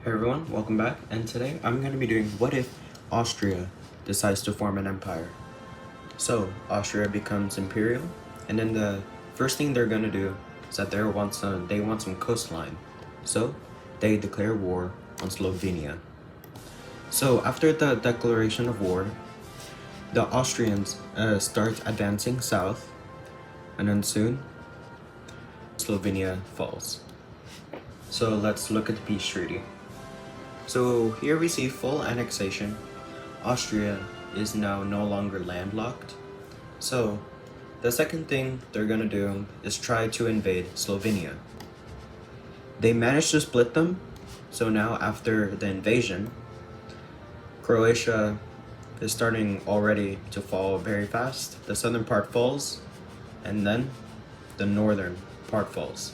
Hey everyone, welcome back, and today I'm going to be doing what if Austria decides to form an empire. So, Austria becomes imperial, and then the first thing they're going to do is that they want some coastline. So, they declare war on Slovenia. So, after the declaration of war, the Austrians start advancing south, and then soon, Slovenia falls. So, let's look at the peace treaty. So here we see full annexation. Austria is now no longer landlocked. So the second thing they're gonna do is try to invade Slovenia. They managed to split them. So now after the invasion, Croatia is starting already to fall very fast. The southern part falls, and then the northern part falls.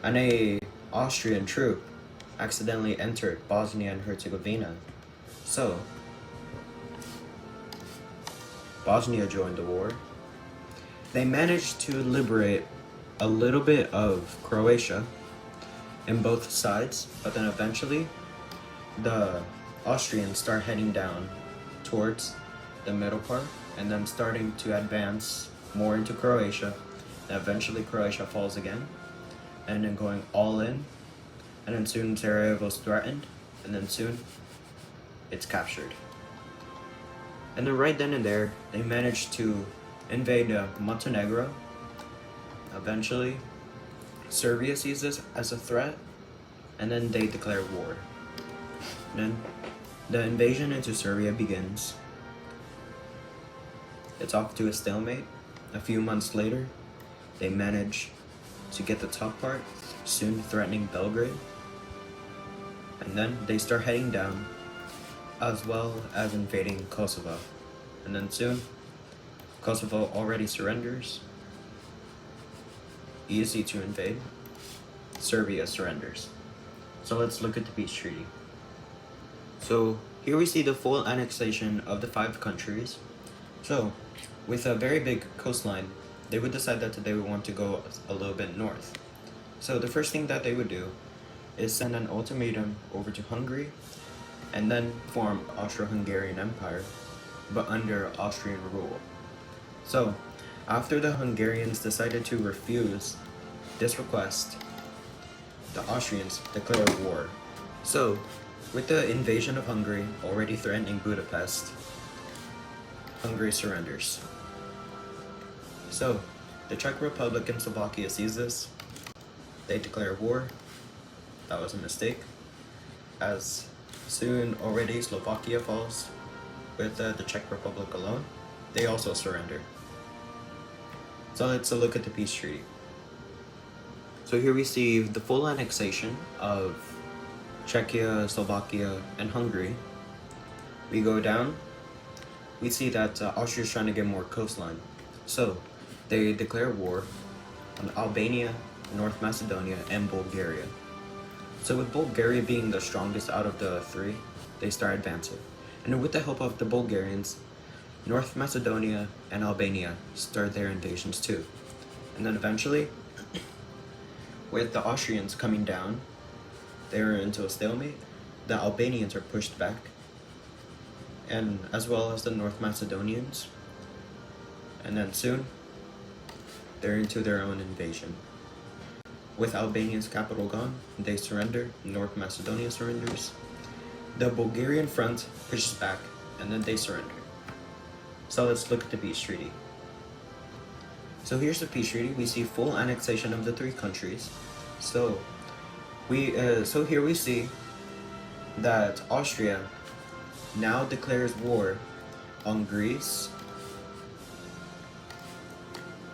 And a Austrian troop accidentally entered Bosnia and Herzegovina. So, Bosnia joined the war. They managed to liberate a little bit of Croatia in both sides, but then eventually the Austrians start heading down towards the middle part and then starting to advance more into Croatia. And eventually Croatia falls again, and then going all in. And then soon Sarajevo's threatened, and then soon it's captured. And then right then and there, they managed to invade Montenegro. Eventually, Serbia sees this as a threat, and then they declare war. Then the invasion into Serbia begins. It's off to a stalemate. A few months later, they manage to get the top part, soon threatening Belgrade. And then they start heading down, as well as invading Kosovo. And then soon, Kosovo already surrenders. Easy to invade. Serbia surrenders. So let's look at the peace treaty. So here we see the full annexation of the 5 countries. So with a very big coastline, they would decide that they would want to go a little bit north. So the first thing that they would do is send an ultimatum over to Hungary and then form Austro-Hungarian Empire, but under Austrian rule. So after the Hungarians decided to refuse this request, the Austrians declare war. So with the invasion of Hungary already threatening Budapest, Hungary surrenders. So the Czech Republic and Slovakia sees this. They declare war. That was a mistake, as soon already Slovakia falls with the Czech Republic alone. They also surrender. So let's look at the peace treaty. So here we see the full annexation of Czechia, Slovakia, and Hungary. We go down, we see that Austria is trying to get more coastline. So they declare war on Albania, North Macedonia, and Bulgaria. So with Bulgaria being the strongest out of the 3, they start advancing. And with the help of the Bulgarians, North Macedonia and Albania start their invasions too. And then eventually, with the Austrians coming down, they're into a stalemate. The Albanians are pushed back, and as well as the North Macedonians. And then soon, they're into their own invasion. With Albania's capital gone, they surrender. North Macedonia surrenders. The Bulgarian front pushes back, and then they surrender. So let's look at the peace treaty. So here's the peace treaty. We see full annexation of the 3 countries. So here we see that Austria now declares war on Greece.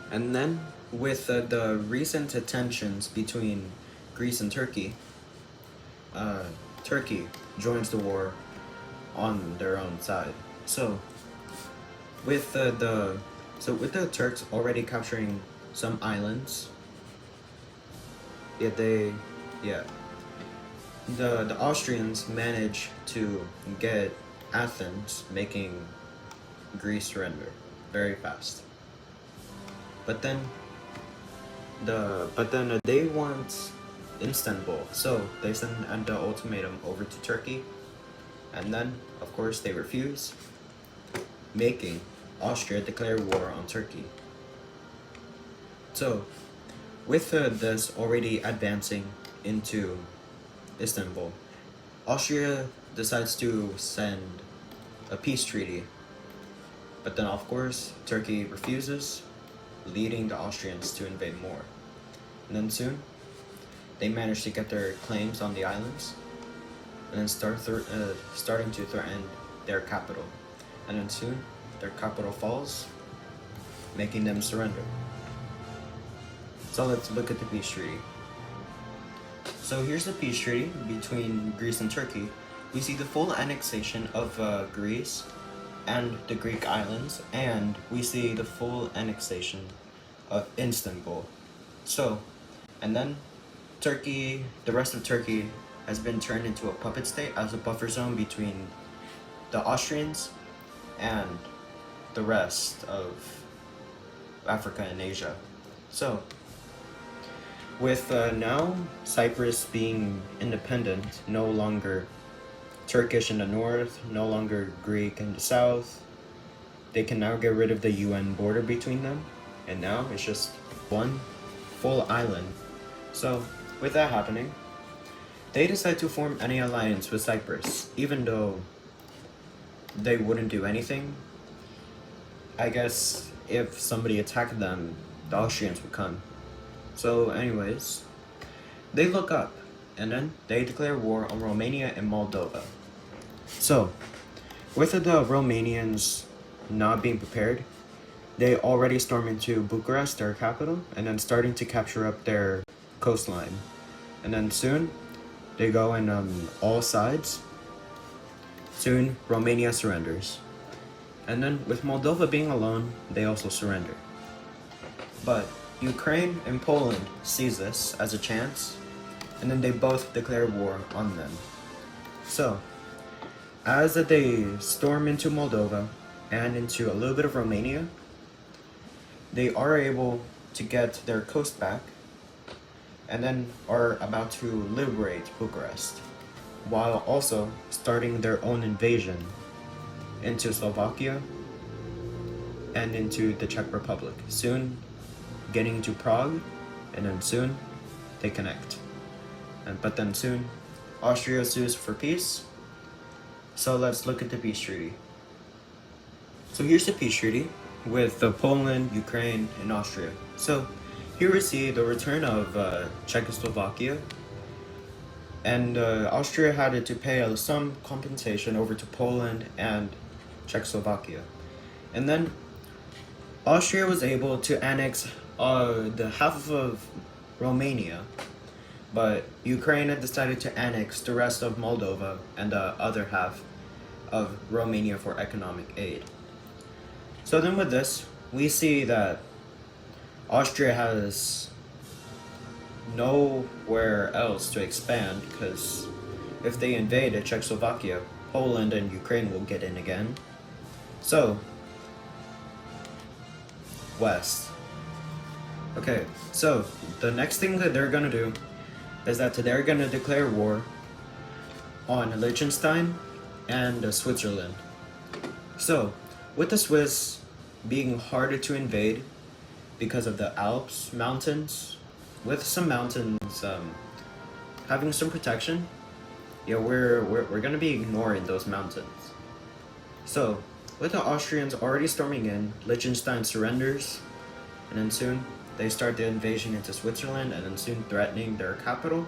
And then with the recent tensions between Greece and Turkey, Turkey joins the war on their own side. So with the Turks already capturing some islands, the Austrians manage to get Athens, making Greece surrender very fast. But then they want Istanbul. So they send an ultimatum over to Turkey, and then, of course, they refuse, making Austria declare war on Turkey. So, with this already advancing into Istanbul, Austria decides to send a peace treaty. But then, of course, Turkey refuses, leading the Austrians to invade more. And then soon, they manage to get their claims on the islands, and then starting to threaten their capital. And then soon, their capital falls, making them surrender. So let's look at the peace treaty. So here's the peace treaty between Greece and Turkey. We see the full annexation of Greece and the Greek islands, and we see the full annexation of Istanbul. So, and then Turkey, the rest of Turkey has been turned into a puppet state as a buffer zone between the Austrians and the rest of Africa and Asia. So, with now Cyprus being independent, no longer Turkish in the north, no longer Greek in the south, they can now get rid of the UN border between them, and now it's just one full island. So, with that happening, they decide to form any alliance with Cyprus, even though they wouldn't do anything. I guess if somebody attacked them, the Austrians would come. So anyways, they look up, and then they declare war on Romania and Moldova. So, with the Romanians not being prepared, they already storm into Bucharest, their capital, and then starting to capture up their coastline. And then soon, they go in all sides. Soon, Romania surrenders. And then, with Moldova being alone, they also surrender. But Ukraine and Poland sees this as a chance, and then they both declare war on them. So, as they storm into Moldova and into a little bit of Romania, they are able to get their coast back, and then are about to liberate Bucharest, while also starting their own invasion into Slovakia and into the Czech Republic. Soon getting into Prague, and then soon they connect. But then soon Austria sues for peace. So let's look at the peace treaty. So here's the peace treaty with Poland, Ukraine, and Austria. So here we see the return of Czechoslovakia, and Austria had to pay some compensation over to Poland and Czechoslovakia. And then Austria was able to annex the half of Romania, but Ukraine had decided to annex the rest of Moldova and the other half of Romania for economic aid. So then with this, we see that Austria has nowhere else to expand, because if they invade Czechoslovakia, Poland and Ukraine will get in again. So, west. Okay, so the next thing that they're gonna do is that they're gonna declare war on Liechtenstein and Switzerland. So, with the Swiss being harder to invade because of the Alps mountains, with some mountains having some protection, yeah, we're gonna be ignoring those mountains. So, with the Austrians already storming in, Liechtenstein surrenders, and then soon they start the invasion into Switzerland, and then soon threatening their capital,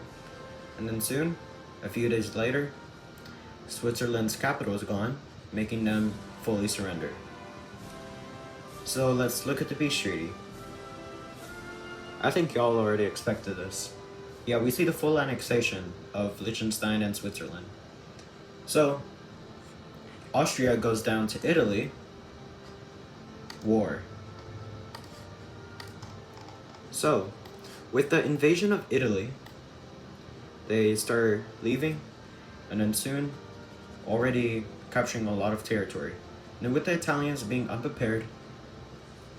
and then soon, a few days later, Switzerland's capital is gone, making them fully surrender. So let's look at the peace treaty. I think y'all already expected this. Yeah, we see the full annexation of Liechtenstein and Switzerland. So, Austria goes down to Italy, war. So, with the invasion of Italy, they start leaving, and then soon, already capturing a lot of territory. And with the Italians being unprepared,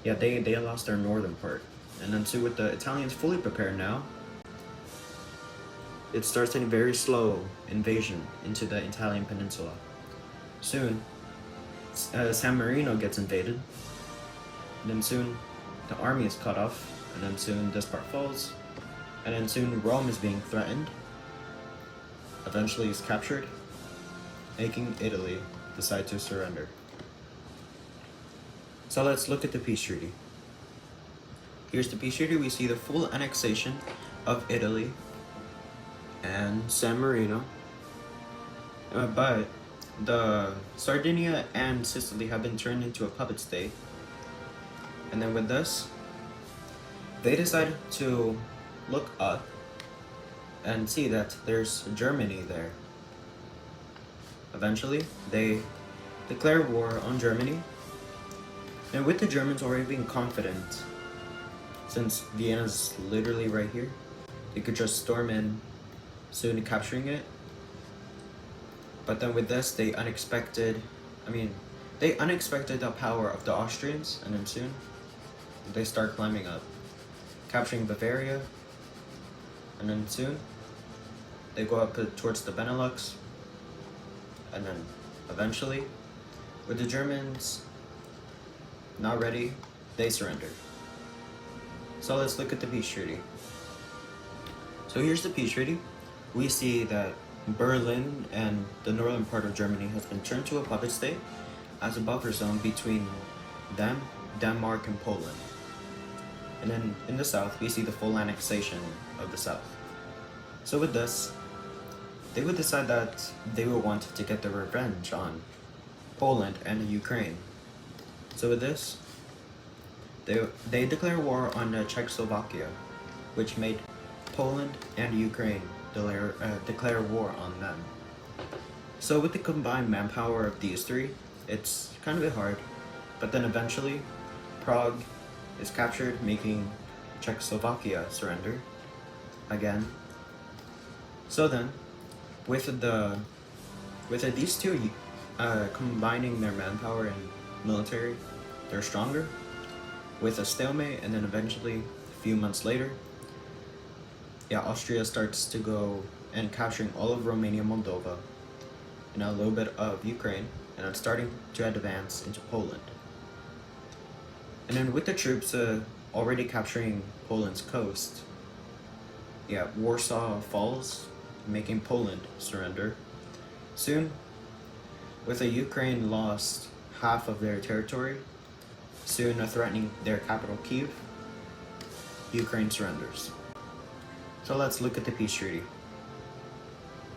yeah, they lost their northern part. And then soon with the Italians fully prepared now, it starts a very slow invasion into the Italian peninsula. Soon, San Marino gets invaded, and then soon the army is cut off, and then soon this part falls, and then soon Rome is being threatened, eventually is captured, making Italy decide to surrender. So let's look at the peace treaty. Here's the peace treaty. We see the full annexation of Italy and San Marino, but the Sardinia and Sicily have been turned into a puppet state. And then with this, they decided to look up and see that there's Germany there. Eventually, they declare war on Germany, and with the Germans already being confident, since Vienna's literally right here, they could just storm in, soon capturing it. But then with this, they unexpected the power of the Austrians, and then soon, they start climbing up, capturing Bavaria, and then soon, they go up towards the Benelux, and then eventually, with the Germans not ready, they surrender. So let's look at the peace treaty. So here's the peace treaty. We see that Berlin and the northern part of Germany has been turned to a puppet state as a buffer zone between them, Denmark, and Poland. And then in the south, we see the full annexation of the south. So with this, they would decide that they would want to get their revenge on Poland and Ukraine. So with this, they declare war on Czechoslovakia, which made Poland and Ukraine declare war on them. So with the combined manpower of these three, it's kind of a bit hard, but then eventually, Prague is captured, making Czechoslovakia surrender again. So then, with these two combining their manpower and military, they're stronger. With a stalemate, and then eventually, a few months later, Austria starts to go and capturing all of Romania, Moldova, and a little bit of Ukraine, and it's starting to advance into Poland. And then with the troops already capturing Poland's coast, Warsaw falls, making Poland surrender. Soon, with the Ukraine lost half of their territory, soon threatening their capital Kyiv, Ukraine surrenders. So let's look at the peace treaty.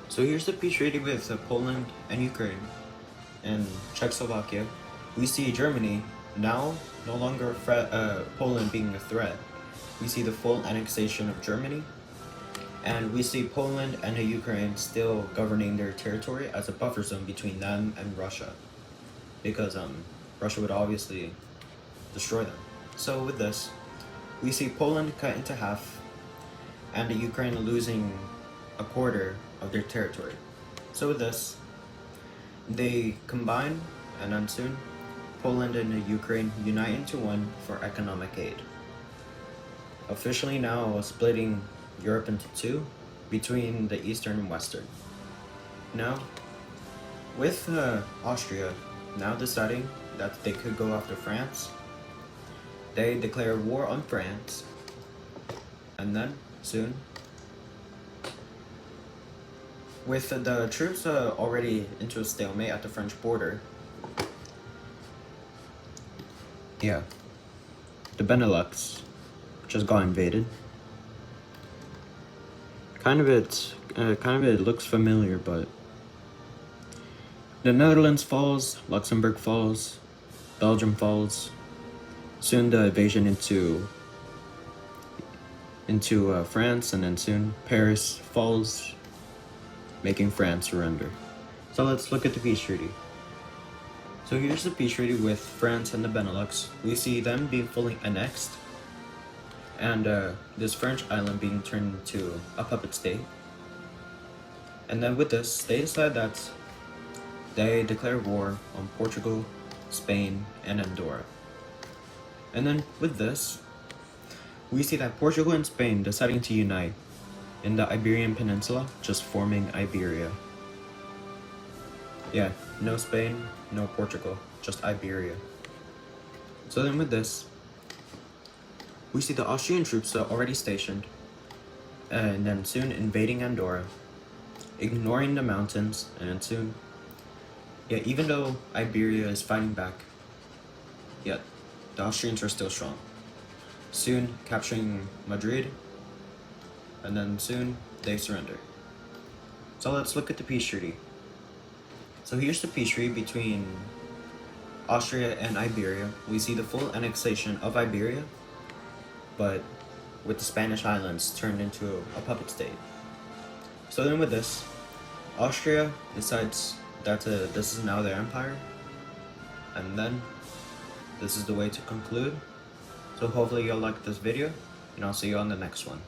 So here's the peace treaty with Poland and Ukraine and Czechoslovakia. We see Germany now no longer Poland being a threat. We see the full annexation of Germany, and we see Poland and Ukraine still governing their territory as a buffer zone between them and Russia, because Russia would obviously destroy them. So with this, we see Poland cut into half, and Ukraine losing a quarter of their territory. So with this, they combine, and then soon, Poland and Ukraine unite into one for economic aid. Officially now splitting Europe into two, between the Eastern and Western. Now, with Austria now deciding that they could go after France, they declare war on France, and then soon, with the troops already into a stalemate at the French border, the Benelux just got invaded. Kind of it looks familiar, but the Netherlands falls, Luxembourg falls, Belgium falls. Soon the invasion into France, and then soon Paris falls, making France surrender. So let's look at the peace treaty. So here's the peace treaty with France and the Benelux. We see them being fully annexed, and this French island being turned into a puppet state. And then with this, they decide that they declare war on Portugal, Spain, and Andorra. And then with this, we see that Portugal and Spain deciding to unite in the Iberian Peninsula, just forming Iberia. Yeah, no Spain, no Portugal, just Iberia. So then with this, we see the Austrian troops are already stationed, and then soon invading Andorra, ignoring the mountains, and then soon, yeah, even though Iberia is fighting back, yet the Austrians are still strong. Soon capturing Madrid, and then soon they surrender. So let's look at the peace treaty. So here's the peace treaty between Austria and Iberia. We see the full annexation of Iberia, but with the Spanish islands turned into a puppet state. So then with this, Austria decides that this is now their empire, and then this is the way to conclude. So hopefully you'll like this video, and I'll see you on the next one.